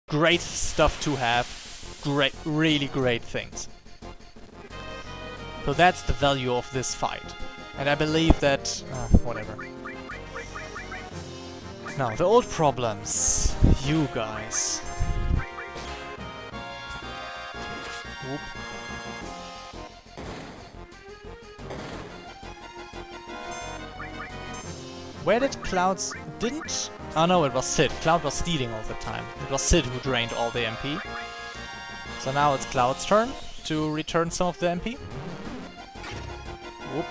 great stuff to have. Great, really great things. So that's the value of this fight. And I believe that... whatever. Now, the old problems. You guys. Oop. Where did Cloud's... didn't... Oh no, it was Sid. Cloud was stealing all the time. It was Sid who drained all the MP. So now it's Cloud's turn to return some of the MP. Whoop.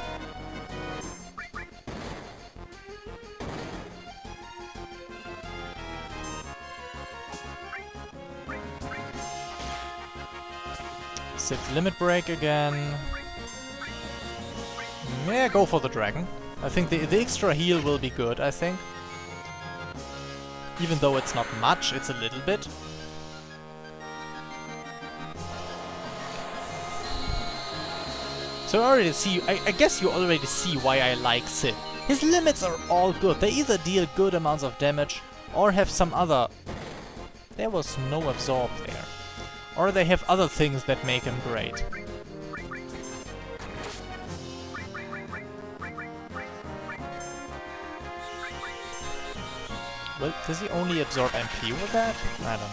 Sid's limit break again. Yeah, go for the dragon. I think the extra heal will be good, I think. Even though it's not much, it's a little bit. So I already see, I guess you already see why I like Sid. His limits are all good. They either deal good amounts of damage or have some other... There was no absorb there. Or they have other things that make him great. Well, does he only absorb MP with that? I don't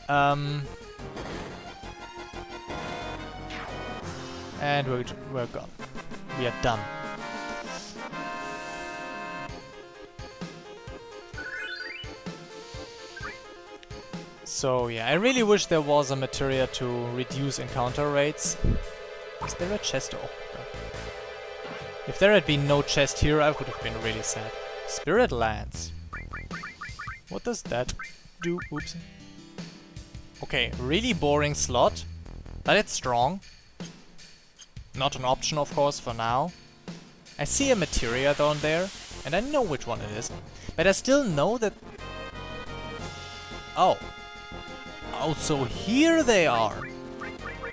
know. And we're gone. We are done. So yeah, I really wish there was a materia to reduce encounter rates. Is there a chest? Oh, God. If there had been no chest here, I would have been really sad. Spirit Lance. What does that do? Oops. Okay, really boring slot, but it's strong. Not an option, of course, for now. I see a materia down there, and I know which one it is. But I still know that... Oh. Oh, so here they are!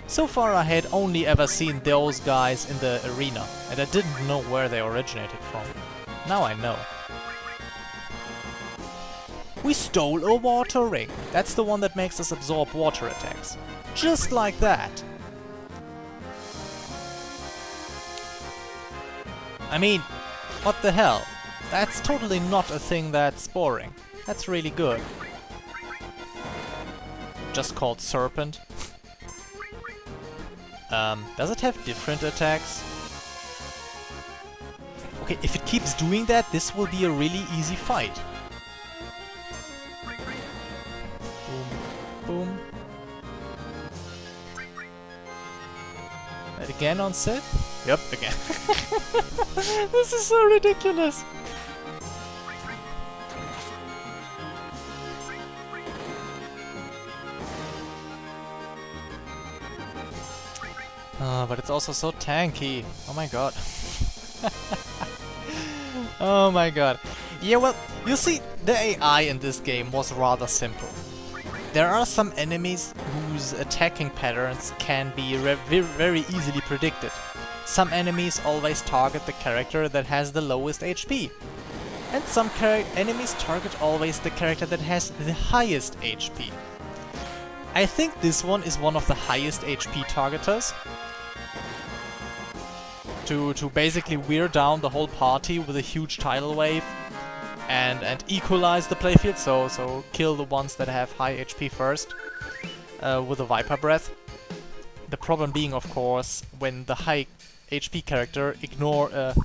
So far I had only ever seen those guys in the arena, and I didn't know where they originated from. Now I know. We stole a water ring. That's the one that makes us absorb water attacks. Just like that. I mean, what the hell? That's totally not a thing that's boring. That's really good. Just called Serpent. Does it have different attacks? Okay, if it keeps doing that, this will be a really easy fight. Boom. Boom. And again on Sid? Yep, again. This is so ridiculous. But it's also so tanky. Oh my god. Oh my god. Yeah, well, you see, the AI in this game was rather simple. There are some enemies whose attacking patterns can be very easily predicted. Some enemies always target the character that has the lowest HP. And some enemies target always the character that has the highest HP. I think this one is one of the highest HP targeters. To basically wear down the whole party with a huge tidal wave and equalize the playfield, so kill the ones that have high HP first with a Viper Breath. The problem being, of course, when the high HP character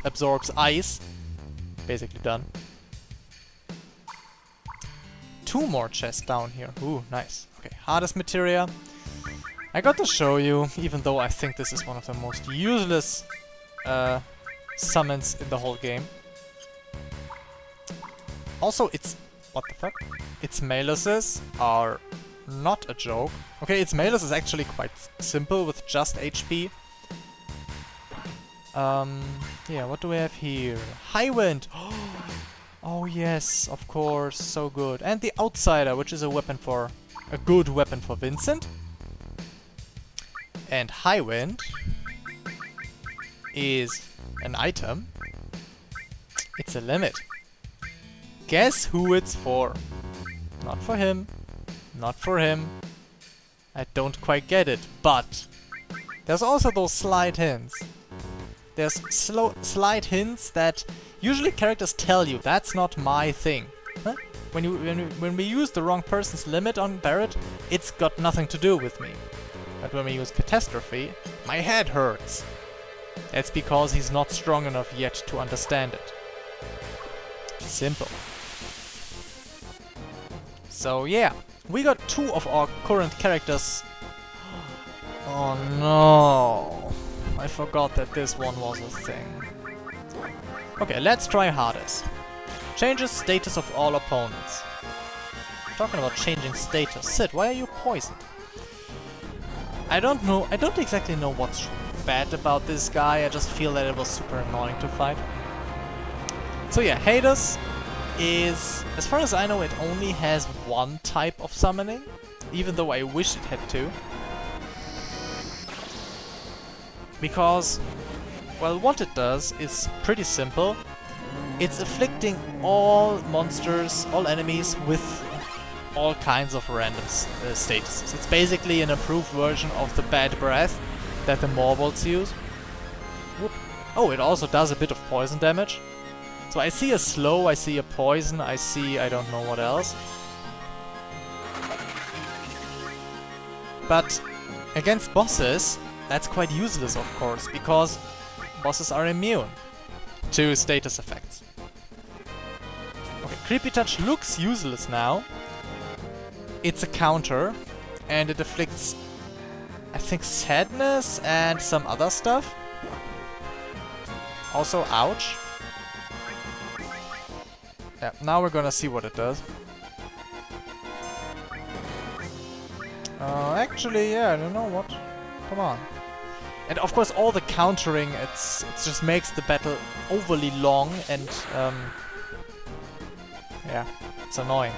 absorbs ice. Basically done. 2 more chests down here. Ooh, nice. Okay, hardest materia. I got to show you, even though I think this is one of the most useless summons in the whole game. Also, its... what the fuck? Its Maluses are not a joke. Okay, its Malus is actually quite simple with just HP. Yeah, what do we have here? High Wind! Oh yes, of course, so good. And the Outsider, which is a weapon for... a good weapon for Vincent. And High Wind is an item. It's a limit. Guess who it's for? Not for him. Not for him. I don't quite get it, but there's also those slight hints. There's slight hints that usually characters tell you, that's not my thing. Huh? When we use the wrong person's limit on Barret, it's got nothing to do with me. But when we use Catastrophe, my head hurts. That's because he's not strong enough yet to understand it. Simple. So yeah, we got 2 of our current characters. Oh no! I forgot that this one was a thing. Okay, let's try hardest. Changes status of all opponents. Talking about changing status. Sid, why are you poisoned? I don't know, I don't exactly know what's bad about this guy, I just feel that it was super annoying to fight. So yeah, Hades is, as far as I know, it only has 1 type of summoning, even though I wish it had 2. Because, well, what it does is pretty simple. It's afflicting all monsters, all enemies with all kinds of random statuses. It's basically an improved version of the bad breath that the Morbolts use. Whoop. Oh, it also does a bit of poison damage. So I see a slow, I see a poison, I see I don't know what else. But against bosses, that's quite useless, of course, because bosses are immune to status effects. Okay, Creepy Touch looks useless now. It's a counter, and it afflicts, I think, sadness and some other stuff. Also, ouch. Yeah, now we're gonna see what it does. Actually, yeah, you know what? Come on. And of course, all the countering, it just makes the battle overly long and, yeah, it's annoying.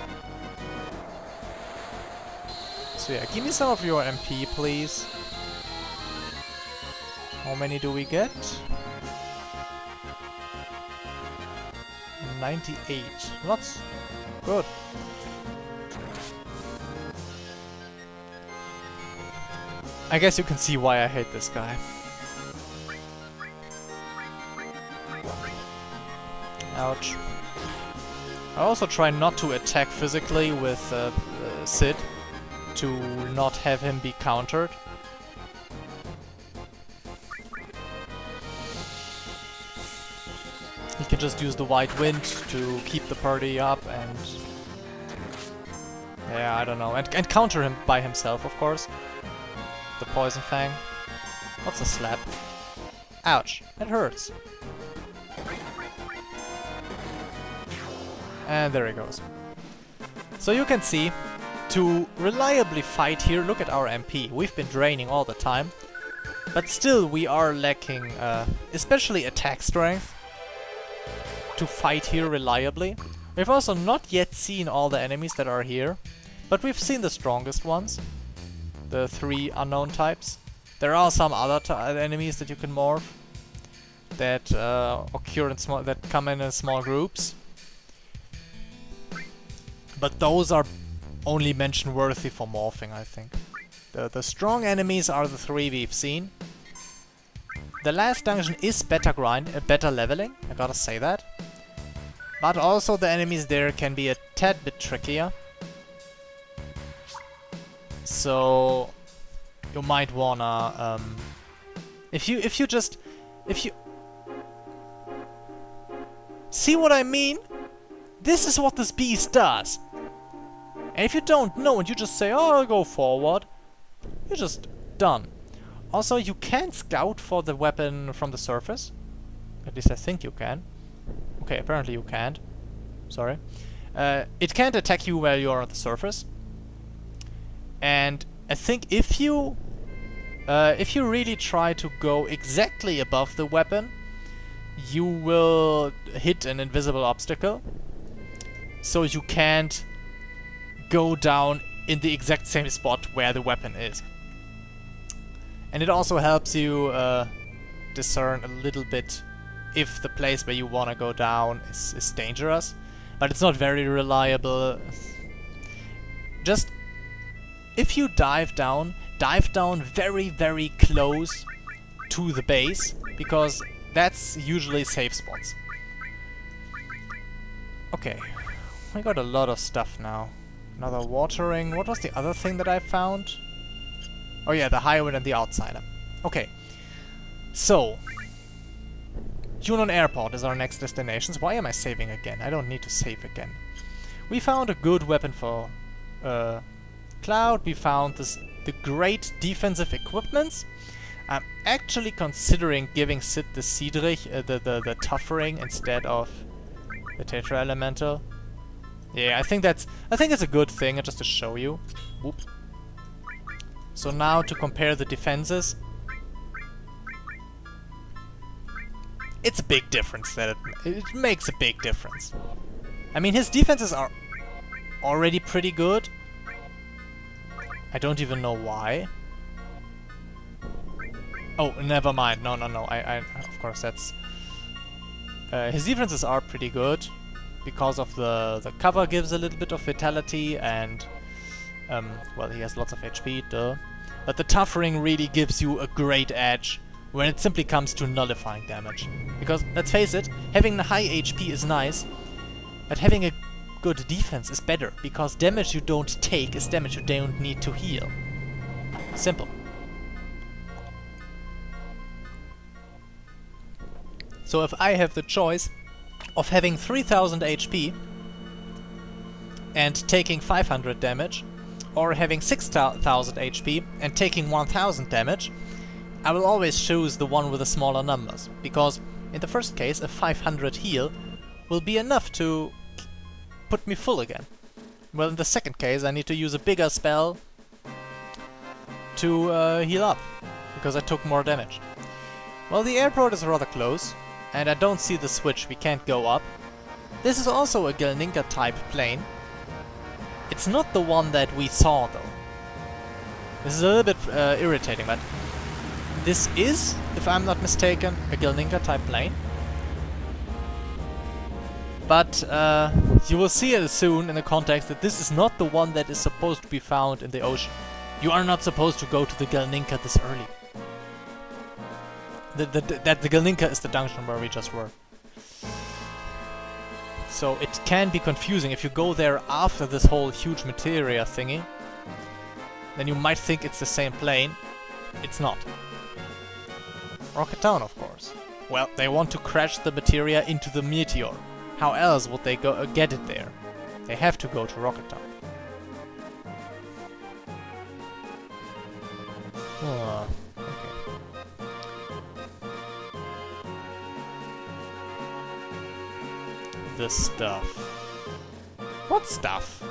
So yeah, give me some of your MP, please. How many do we get? 98. That's good. I guess you can see why I hate this guy. Ouch. I also try not to attack physically with Sid, to not have him be countered. He can just use the White Wind to keep the party up and... yeah, I don't know. And counter him by himself, of course. The Poison Fang. What's a slap? Ouch, it hurts. And there he goes. So you can see, to reliably fight here, look at our MP. We've been draining all the time, but still we are lacking, especially attack strength, to fight here reliably. We've also not yet seen all the enemies that are here, but we've seen the strongest ones. The 3 unknown types. There are some other enemies that you can morph that occur in that come in small groups, but those are only mention worthy for morphing, I think. The strong enemies are the 3 we've seen. The last dungeon is better better leveling, I gotta say that. But also the enemies there can be a tad bit trickier. So you might wanna if you see what I mean? This is what this beast does. And if you don't know and you just say, oh, I'll go forward, you're just done. Also, you can scout for the weapon from the surface. At least I think you can. Okay, apparently you can't. Sorry. It can't attack you while you're on the surface. And I think if you really try to go exactly above the weapon, you will hit an invisible obstacle. So you can't go down in the exact same spot where the weapon is. And it also helps you discern a little bit if the place where you want to go down is dangerous. But it's not very reliable. Just if you dive down very, very close to the base, because that's usually safe spots. Okay, we got a lot of stuff now. Another watering. What was the other thing that I found? Oh yeah, the Highwind and the Outsider. Okay, so Junon Airport is our next destination. Why am I saving again? I don't need to save again. We found a good weapon for Cloud. We found the great defensive equipments. I'm actually considering giving Sid the Siedrich, the Tuffering instead of the Tetra Elemental. Yeah, I think it's a good thing, just to show you. Whoop. So now to compare the defenses. It's a big difference that it makes a big difference. I mean, his defenses are already pretty good. I don't even know why. Oh, never mind. No. I of course that's his defenses are pretty good because of the cover gives a little bit of vitality and well, he has lots of HP, duh. But the Tuffering really gives you a great edge when it simply comes to nullifying damage. Because, let's face it, having the high HP is nice, but having a good defense is better, because damage you don't take is damage you don't need to heal. Simple. So if I have the choice of having 3000 HP and taking 500 damage, or having 6000 HP and taking 1000 damage, I will always choose the one with the smaller numbers, because in the first case a 500 heal will be enough to put me full again. Well, in the second case I need to use a bigger spell to heal up, because I took more damage. Well, the airport is rather close, and I don't see the switch, we can't go up. This is also a Gelninka type plane. It's not the one that we saw though. This is a little bit irritating, but this is, if I'm not mistaken, a Gelninka type plane. But you will see it soon in the context that this is not the one that is supposed to be found in the ocean. You are not supposed to go to the Gelninka this early. The Gelninka is the dungeon where we just were. So it can be confusing if you go there after this whole huge materia thingy. Then you might think it's the same plane. It's not. Rocket Town, of course. Well, they want to crash the materia into the meteor. How else would they go get it there? They have to go to Rocket Town. Okay. The stuff. What stuff?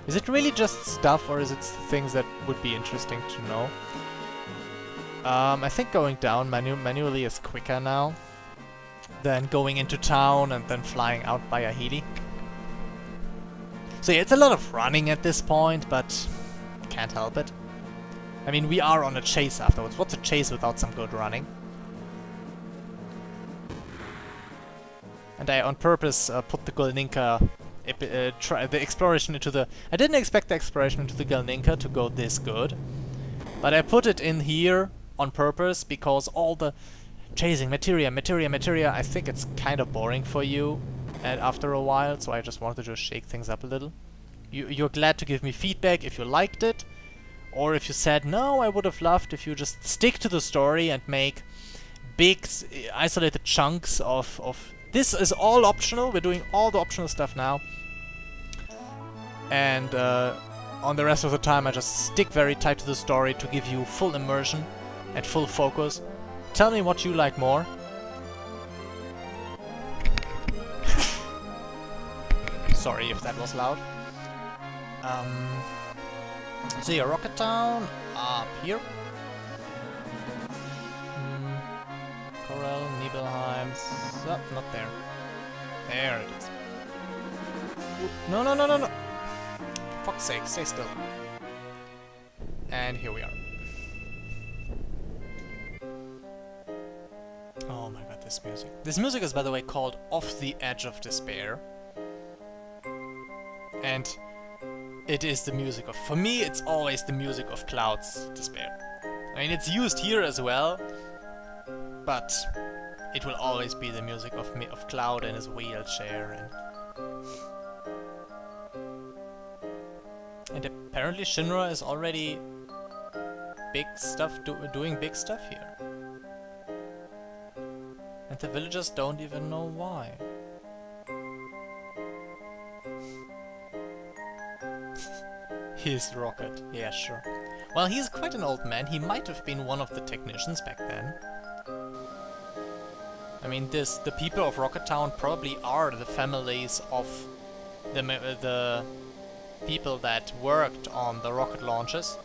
Is it really just stuff, or is it things that would be interesting to know? I think going down manually is quicker now than going into town and then flying out by a heli. So yeah, it's a lot of running at this point, but can't help it. I mean, we are on a chase afterwards. What's a chase without some good running? And I on purpose put the Gelninka the exploration into the... I didn't expect the exploration into the Gelninka to go this good, but I put it in here on purpose because all the chasing materia, I think it's kind of boring for you and after a while, so I just wanted to just shake things up a little. You're glad to give me feedback if you liked it, or if you said, no, I would have loved if you just stick to the story and make big isolated chunks of... This is all optional, we're doing all the optional stuff now. And on the rest of the time I just stick very tight to the story to give you full immersion and full focus. Tell me what you like more. Sorry if that was loud. So yeah, Rocket Town up here. Corel, Nibelheim. Oh, not there. There it is. No. For fuck's sake, stay still. And here we are. Oh my god, this music. This music is, by the way, called Off the Edge of Despair. And it is the music of... For me, it's always the music of Cloud's despair. I mean, it's used here as well, but it will always be the music of Cloud and his wheelchair. And apparently Shinra is already big stuff, doing big stuff here. And the villagers don't even know why. He's Rocket, yeah, sure. Well, he's quite an old man. He might have been one of the technicians back then. I mean, the people of Rocket Town probably are the families of the people that worked on the rocket launches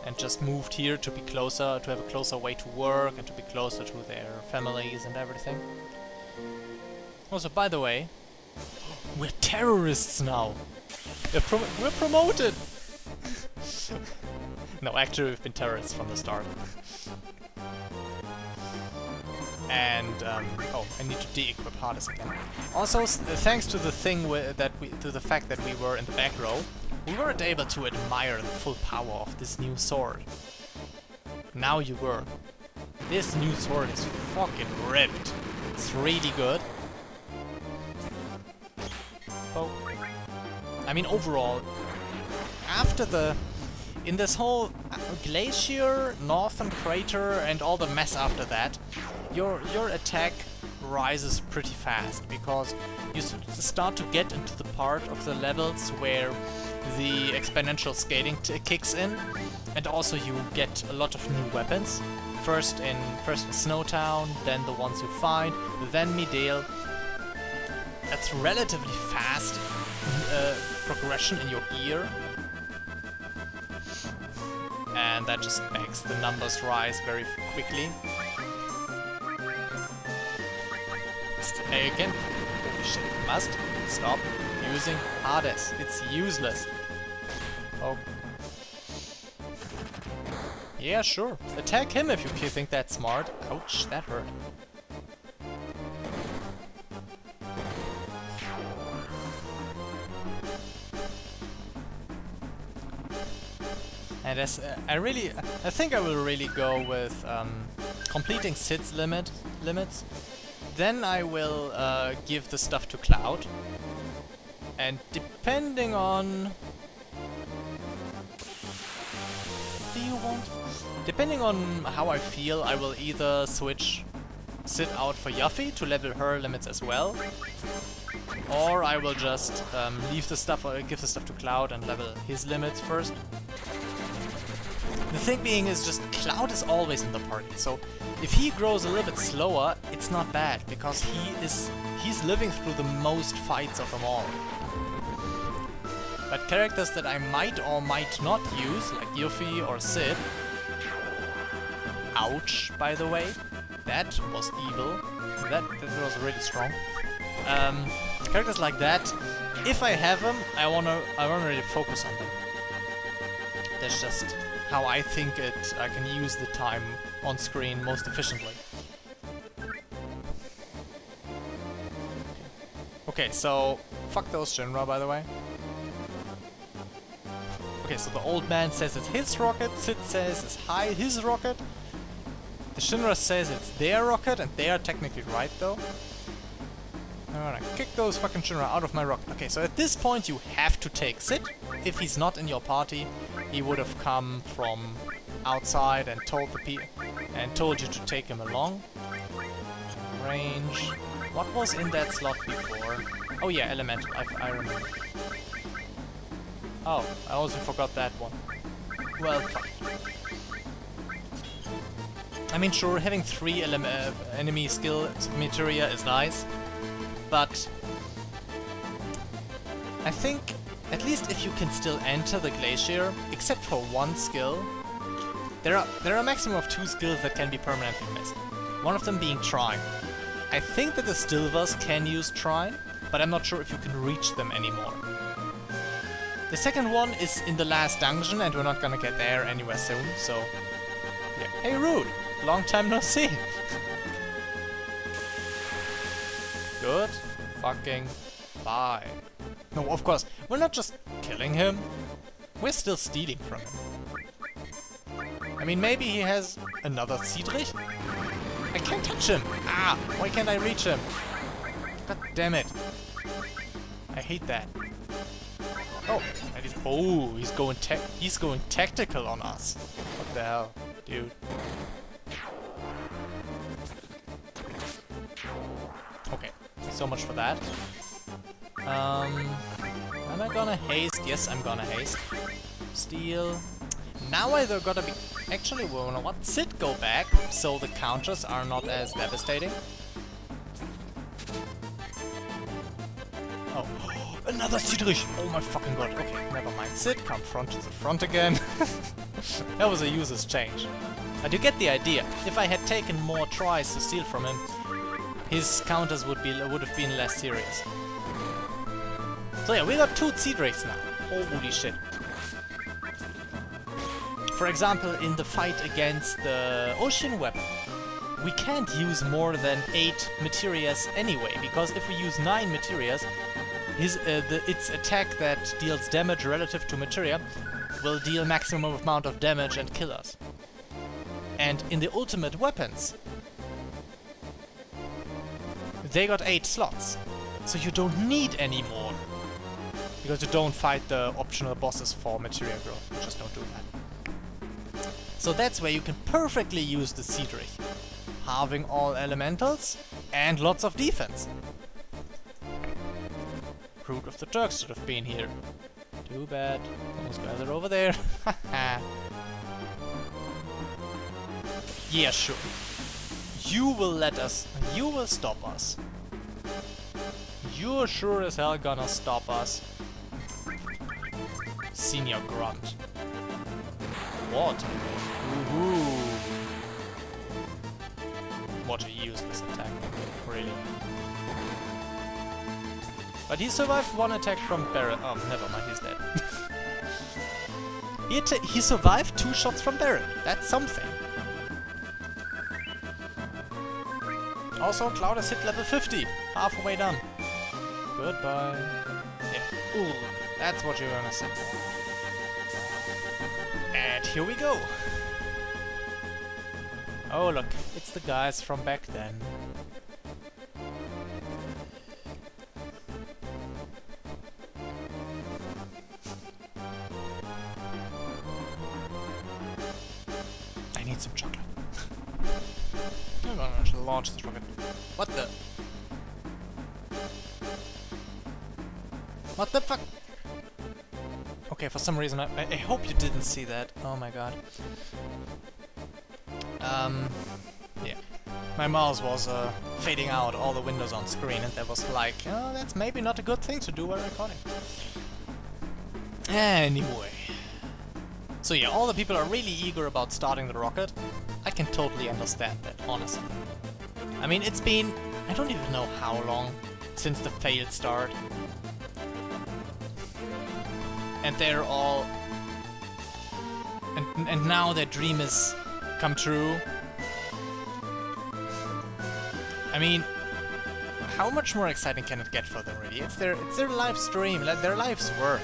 and just moved here to be closer, to have a closer way to work and to be closer to their families and everything. Also, by the way, we're terrorists now. We're promoted! No, actually we've been terrorists from the start. And, oh, I need to de-equip Hades again. Also, thanks to the thing to the fact that we were in the back row, we weren't able to admire the full power of this new sword. Now you were. This new sword is fucking ripped. It's really good. Oh. I mean, overall, after in this whole glacier, northern crater, and all the mess after that, your attack rises pretty fast, because you start to get into the part of the levels where the exponential scaling kicks in, and also you get a lot of new weapons. First in Snowtown, then the ones you find, then Midale. That's relatively fast progression in your ear. And that just makes the numbers rise very quickly. Again, holy shit, must stop using Hades. It's useless. Oh. Yeah, sure. Attack him if you think that's smart. Ouch, that hurt. And as I think I will really go with completing Sid's limits. Then I will give the stuff to Cloud. And depending on... What do you want? Depending on how I feel, I will either switch Sid out for Yuffie to level her limits as well. Or I will just leave the stuff, or give the stuff to Cloud and level his limits first. The thing being is just Cloud is always in the party, so if he grows a little bit slower, it's not bad, because he's living through the most fights of them all. But characters that I might or might not use, like Yuffie or Sid... Ouch, by the way. That was evil. That was really strong. Characters like that, if I have them, I wanna really focus on them. That's just how I think I can use the time on screen most efficiently. Okay, so fuck those Shinra, by the way. Okay, so the old man says it's his rocket, Sid says it's his rocket. The Shinra says it's their rocket, and they are technically right though. Alright, kick those fucking Shinra out of my rocket. Okay, so at this point you have to take Sid. If he's not in your party, he would have come from outside and told you to take him along. Range. What was in that slot before? Oh yeah, elemental. I remember. Oh, I also forgot that one. Well, fuck. I mean, sure, having 3 enemy skill materia is nice, but I think at least if you can still enter the glacier, except for one skill, there are a maximum of 2 skills that can be permanently missed. One of them being Trine. I think that the Stilvers can use Trine, but I'm not sure if you can reach them anymore. The second one is in the last dungeon, and we're not gonna get there anywhere soon, so... Yeah. Hey Rude! Long time no see! Good fucking bye. No, of course, we're not just killing him. We're still stealing from him. I mean, maybe he has another Ciedrich? I can't touch him! Ah! Why can't I reach him? God damn it. I hate that. Oh, and he's going tactical on us. What the hell, dude? Okay, so much for that. Am I gonna haste? Yes, I'm gonna haste. Steal. Now either gotta be... Actually, well, you know what? Sid, go back, so the counters are not as devastating. Oh, another Ciedrich! Oh my fucking god. Okay, never mind. Sid, come front to the front again. That was a user's change. But you get the idea. If I had taken more tries to steal from him, his counters would have been less serious. So yeah, we got 2 Ciedrichs now. Holy shit. For example, in the fight against the ocean weapon, we can't use more than 8 materias anyway, because if we use 9 materias, its attack that deals damage relative to materia will deal maximum amount of damage and kill us. And in the ultimate weapons, they got 8 slots, so you don't need any more. Because you don't fight the optional bosses for materia growth, you just don't do that. So that's where you can perfectly use the Ciedrich. Halving all elementals and lots of defense. Root of the Turks should have been here. Too bad. Those guys are over there. Yeah, sure. You will let us. You will stop us. You're sure as hell gonna stop us. Senior Grunt. What? Woohoo! What a useless attack. Really. But he survived one attack from Barret. Oh, never mind, he's dead. He survived 2 shots from Barret. That's something. Also, Cloud has hit level 50. Halfway done. Goodbye. Yeah. Ooh, that's what you're gonna say. And here we go. Oh look, it's the guys from back then. I need some chocolate. I'm gonna launch this rocket. What the? What the fuck? Okay, for some reason I hope you didn't see that. Oh my god. Yeah. My mouse was fading out all the windows on screen, and that was like, oh, that's maybe not a good thing to do while recording. Anyway. So yeah, all the people are really eager about starting the rocket. I can totally understand that, honestly. I mean, it's been, I don't even know how long since the failed start. And they're all... And now their dream is come true. I mean, how much more exciting can it get for them, really? It's their live stream, their life's work.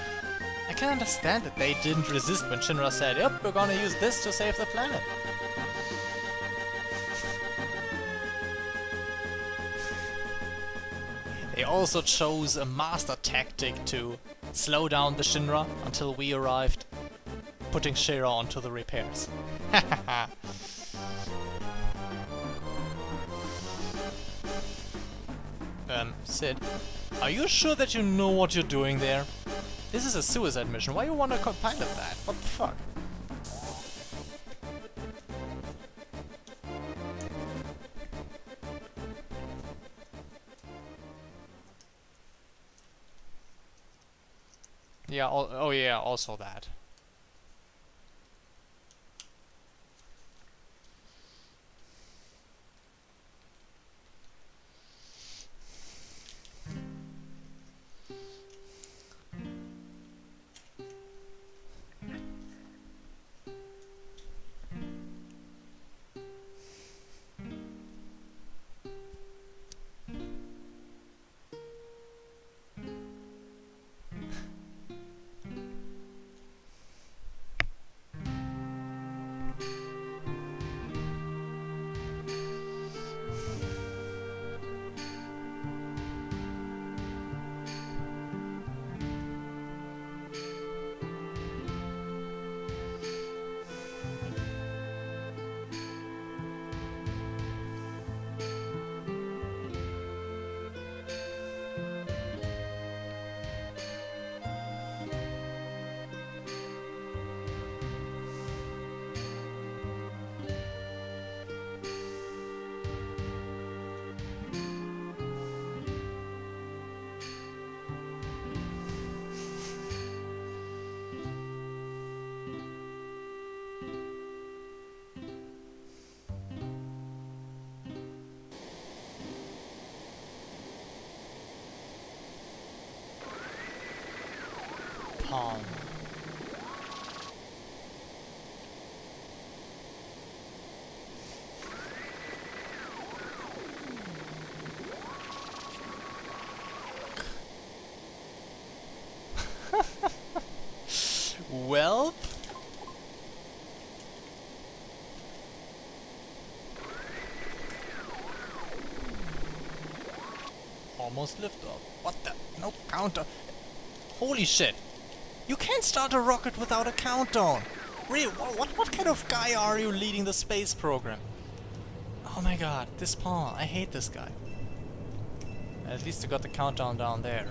I can understand that they didn't resist when Shinra said, yep, we're gonna use this to save the planet. They also chose a master tactic to slow down the Shinra until we arrived, putting Shira onto the repairs. Sid, are you sure that you know what you're doing there? This is a suicide mission, why you wanna pilot that? What the fuck? Yeah, oh yeah, also that. palm. Well, almost lift off. What the? No counter. Holy shit! You can't start a rocket without a countdown. Really? What kind of guy are you leading the space program? Oh my god, this pawn. I hate this guy. At least I got the countdown down there.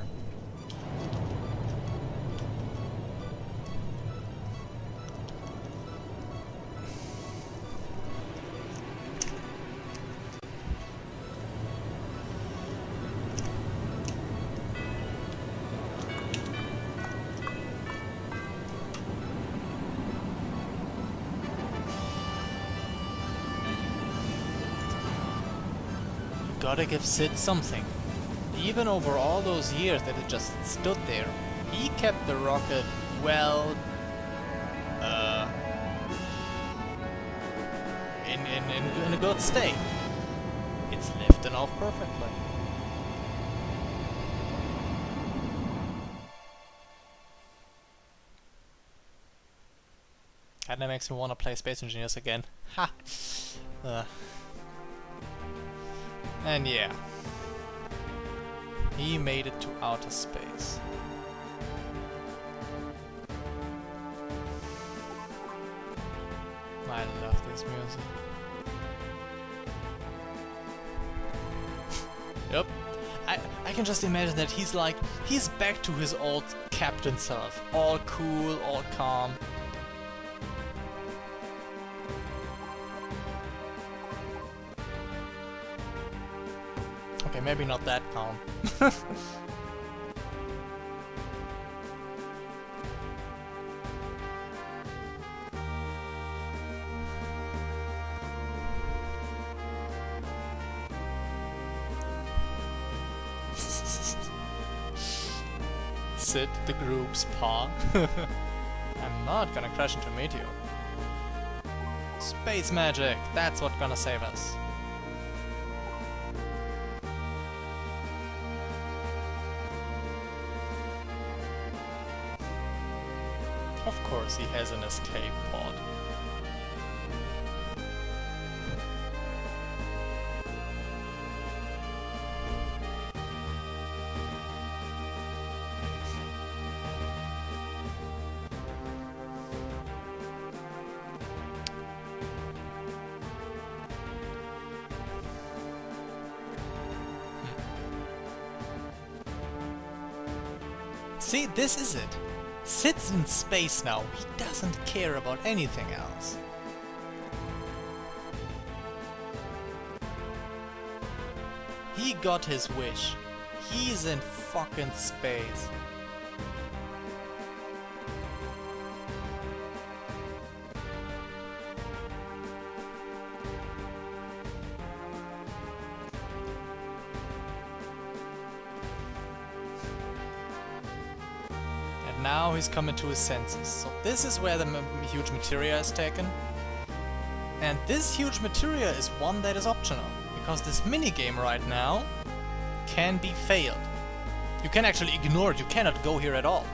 Gotta give Sid something. Even over all those years that it just stood there, he kept the rocket, well, in a good state. It's lifting off perfectly. And that makes me want to play Space Engineers again. Ha! And yeah, he made it to outer space. I love this music. Yep, I can just imagine that he's back to his old captain self, all cool, all calm. Okay, maybe not that calm. Sid, the group's paw. I'm not gonna crash into a meteor. Space magic, that's what's gonna save us. Of course he has an escape pod. See, this is it. Sid's in space now. He doesn't care about anything else. He got his wish. He's in fucking space. Now he's coming to his senses. So this is where the huge materia is taken. And this huge materia is one that is optional, because this minigame right now can be failed. You can actually ignore it, you cannot go here at all.